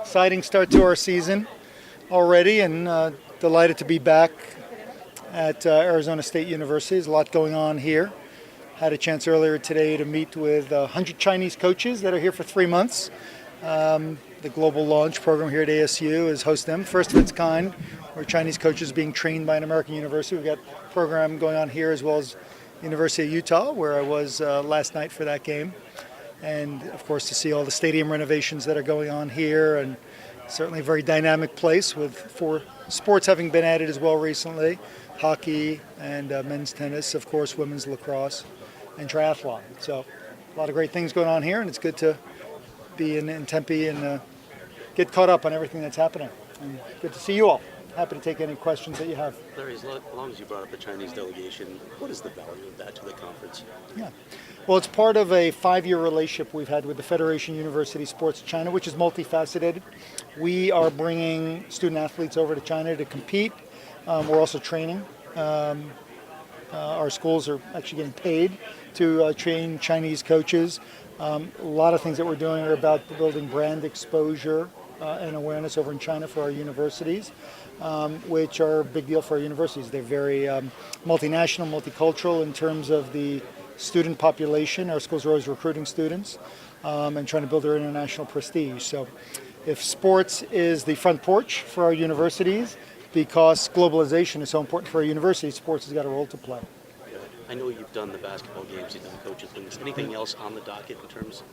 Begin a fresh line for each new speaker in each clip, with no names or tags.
exciting start to our season already, and delighted to be back at Arizona State University. There's a lot going on here. Had a chance earlier today to meet with 100 Chinese coaches that are here for 3 months. The global launch program here at ASU is hosting them, first of its kind, where Chinese coaches being trained by an American university. We've got a program going on here as well as University of Utah, where I was last night for that game. And of course to see all the stadium renovations that are going on here, and certainly a very dynamic place with 4 sports having been added as well recently: hockey and men's tennis, of course women's lacrosse and triathlon. So a lot of great things going on here, and it's good to be in Tempe and get caught up on everything that's happening. And good to see you all. Happy to take any questions that you have.
Larry, as long as you brought up the Chinese delegation, what is the value of that to the conference?
Yeah. Well, it's part of a 5-year relationship we've had with the Federation University Sports China, which is multifaceted. We are bringing student athletes over to China to compete. We're also training. Our schools are actually getting paid to train Chinese coaches. A lot of things that we're doing are about building brand exposure and awareness over in China for our universities, which are a big deal for our universities. They're very multinational, multicultural in terms of the student population. Our schools are always recruiting students and trying to build their international prestige. So if sports is the front porch for our universities, because globalization is so important for our universities, sports has got a role to play.
I know you've done the basketball games, you've done coaches things. Anything else on the docket in terms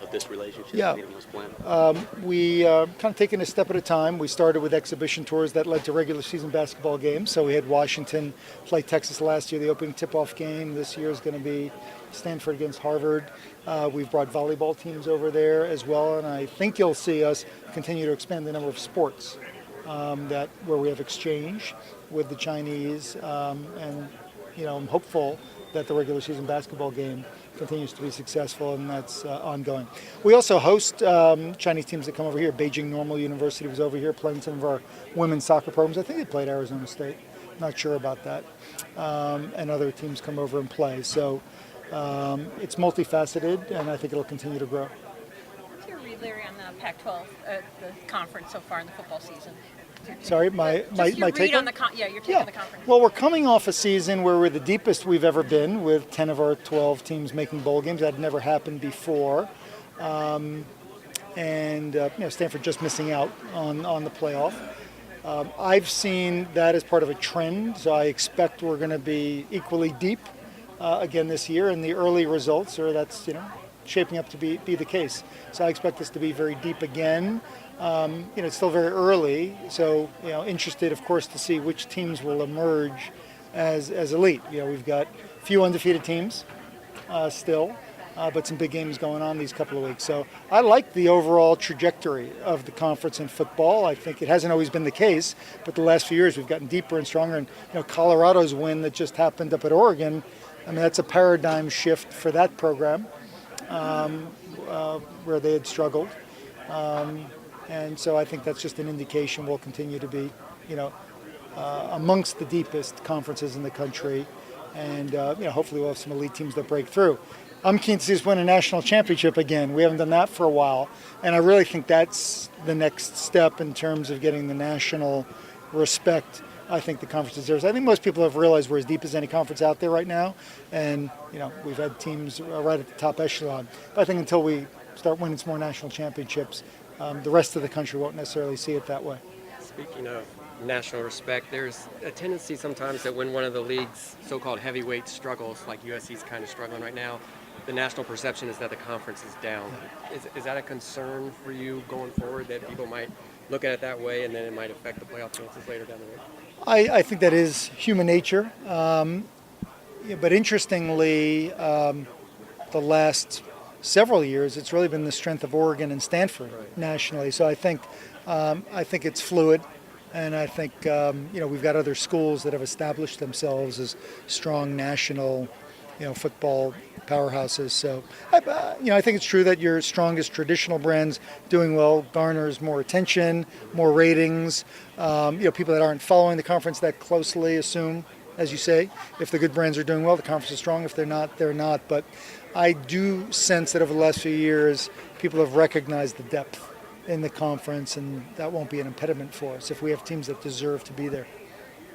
of this relationship?
Yeah.
Anything else planned?
We kind of taking a step at a time. We started with exhibition tours that led to regular season basketball games. So we had Washington play Texas last year, the opening tip-off game. This year is going to be Stanford against Harvard. We've brought volleyball teams over there as well, and I think you'll see us continue to expand the number of sports where we have exchange with the Chinese, and I'm hopeful that the regular season basketball game continues to be successful, and that's ongoing. We also host Chinese teams that come over here. Beijing Normal University was over here playing some of our women's soccer programs. I think they played Arizona State. Not sure about that. And other teams come over and play. So it's multifaceted, and I think it'll continue to grow.
What's your read, Larry, on the Pac-12, the conference so far in the football season?
Sorry, my take
on the your take on the conference.
Well, we're coming off a season where we're the deepest we've ever been, with 10 of our 12 teams making bowl games. That had never happened before, and Stanford just missing out on the playoff. I've seen that as part of a trend, so I expect we're going to be equally deep again this year, and the early results are that's shaping up to be the case. So I expect us to be very deep again. It's still very early, so interested, of course, to see which teams will emerge as elite. We've got a few undefeated teams still, but some big games going on these couple of weeks. So I like the overall trajectory of the conference in football. I think it hasn't always been the case, but the last few years we've gotten deeper and stronger. And Colorado's win that just happened up at Oregon, that's a paradigm shift for that program, where they had struggled. And so I think that's just an indication we'll continue to be, amongst the deepest conferences in the country. And, hopefully we'll have some elite teams that break through. I'm keen to see us win a national championship again. We haven't done that for a while. And I really think that's the next step in terms of getting the national respect I think the conference deserves. I think most people have realized we're as deep as any conference out there right now. And, we've had teams right at the top echelon. But I think until we start winning some more national championships, the rest of the country won't necessarily see it that way.
Speaking of national respect, there's a tendency sometimes that when one of the league's so-called heavyweights struggles, like USC's kind of struggling right now, the national perception is that the conference is down. Is that a concern for you going forward, that people might look at it that way and then it might affect the playoff chances later down the road?
I think that is human nature. But interestingly, the last several years, it's really been the strength of Oregon and Stanford nationally. So I think it's fluid, and I think we've got other schools that have established themselves as strong national, football powerhouses. So I think it's true that your strongest traditional brands doing well garners more attention, more ratings. People that aren't following the conference that closely assume, as you say, if the good brands are doing well, the conference is strong. If they're not, they're not. But I do sense that over the last few years, people have recognized the depth in the conference, and that won't be an impediment for us if we have teams that deserve to be there.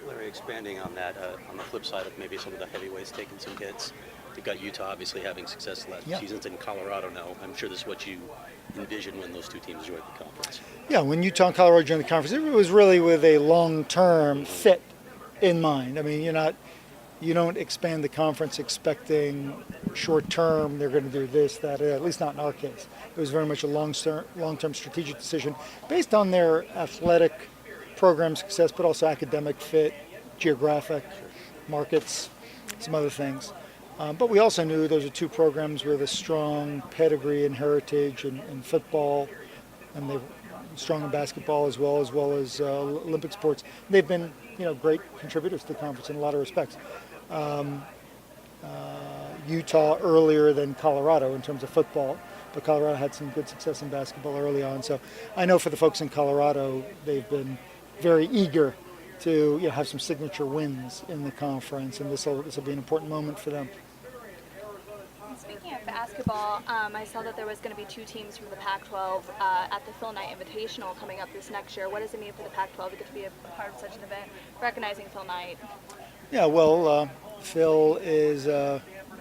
Larry, expanding on that, on the flip side of maybe some of the heavyweights taking some hits, you've got Utah obviously having success the last few seasons, and Colorado now. I'm sure this is what you envision when those two teams join the conference.
Yeah, when Utah and Colorado joined the conference, it was really with a long-term fit in mind. I mean, you don't expand the conference expecting short-term they're going to do this, that, at least not in our case. It was very much a long-term strategic decision based on their athletic program success, but also academic fit, geographic, markets, some other things. But we also knew those are two programs with a strong pedigree and heritage in football, and they're strong in basketball as well as Olympic sports. They've been, great contributors to the conference in a lot of respects. Utah earlier than Colorado in terms of football, but Colorado had some good success in basketball early on. So I know for the folks in Colorado, they've been very eager to have some signature wins in the conference, and this will be an important moment for them.
Speaking of basketball, I saw that there was going to be two teams from the Pac-12 at the Phil Knight Invitational coming up this next year. What does it mean for the Pac-12 to get to be a part of such an event, recognizing Phil Knight?
Yeah, well, Phil is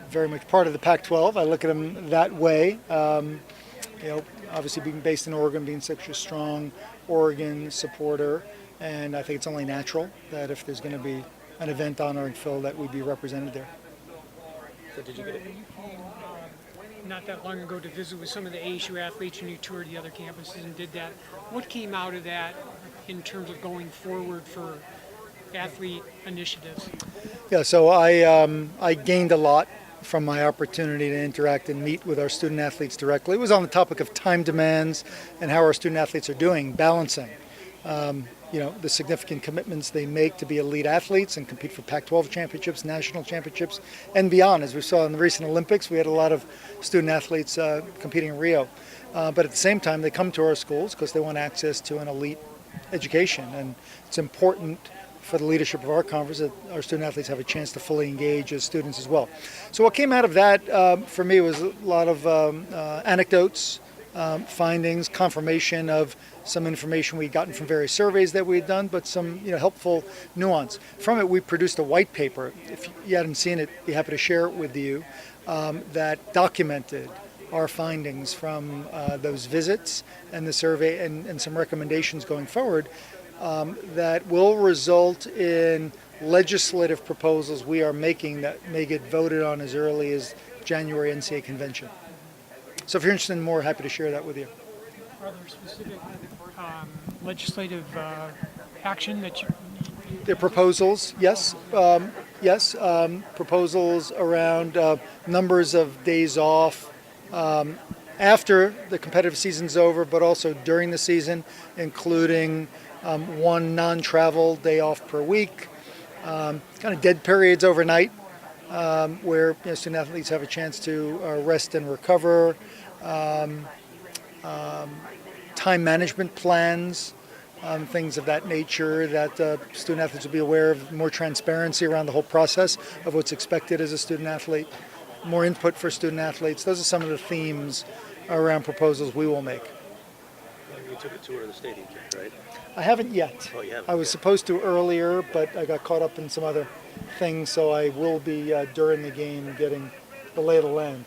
very much part of the Pac-12. I look at him that way. Obviously being based in Oregon, being such a strong Oregon supporter, and I think it's only natural that if there's going to be an event honoring Phil, that we'd be represented there.
So did you get it?
You came not that long ago to visit with some of the ASU athletes, and you toured the other campuses and did that. What came out of that in terms of going forward for athlete initiatives?
Yeah, so I gained a lot from my opportunity to interact and meet with our student athletes directly. It was on the topic of time demands and how our student athletes are doing, balancing the significant commitments they make to be elite athletes and compete for Pac-12 championships, national championships, and beyond. As we saw in the recent Olympics, we had a lot of student athletes competing in Rio. But at the same time, they come to our schools because they want access to an elite education. And it's important for the leadership of our conference that our student athletes have a chance to fully engage as students as well. So what came out of that for me was a lot of anecdotes, findings, confirmation of some information we'd gotten from various surveys that we had done, but some helpful nuance. From it, we produced a white paper. If you hadn't seen it, I'd be happy to share it with you, that documented our findings from those visits and the survey and some recommendations going forward that will result in legislative proposals we are making that may get voted on as early as January NCAA convention. So if you're interested in more, happy to share that with you.
Are there specific legislative action that you?
There are proposals, yes. Proposals around numbers of days off after the competitive season's over, but also during the season, including one non-travel day off per week, kind of dead periods overnight, where student athletes have a chance to rest and recover, time management plans, things of that nature that student athletes will be aware of, more transparency around the whole process of what's expected as a student athlete, more input for student athletes. Those are some of the themes around proposals we will make.
You took a tour of the stadium, right?
I haven't yet.
Oh, you haven't?
I was supposed to earlier, but I got caught up in some other things, so I will be during the game getting the lay of the land.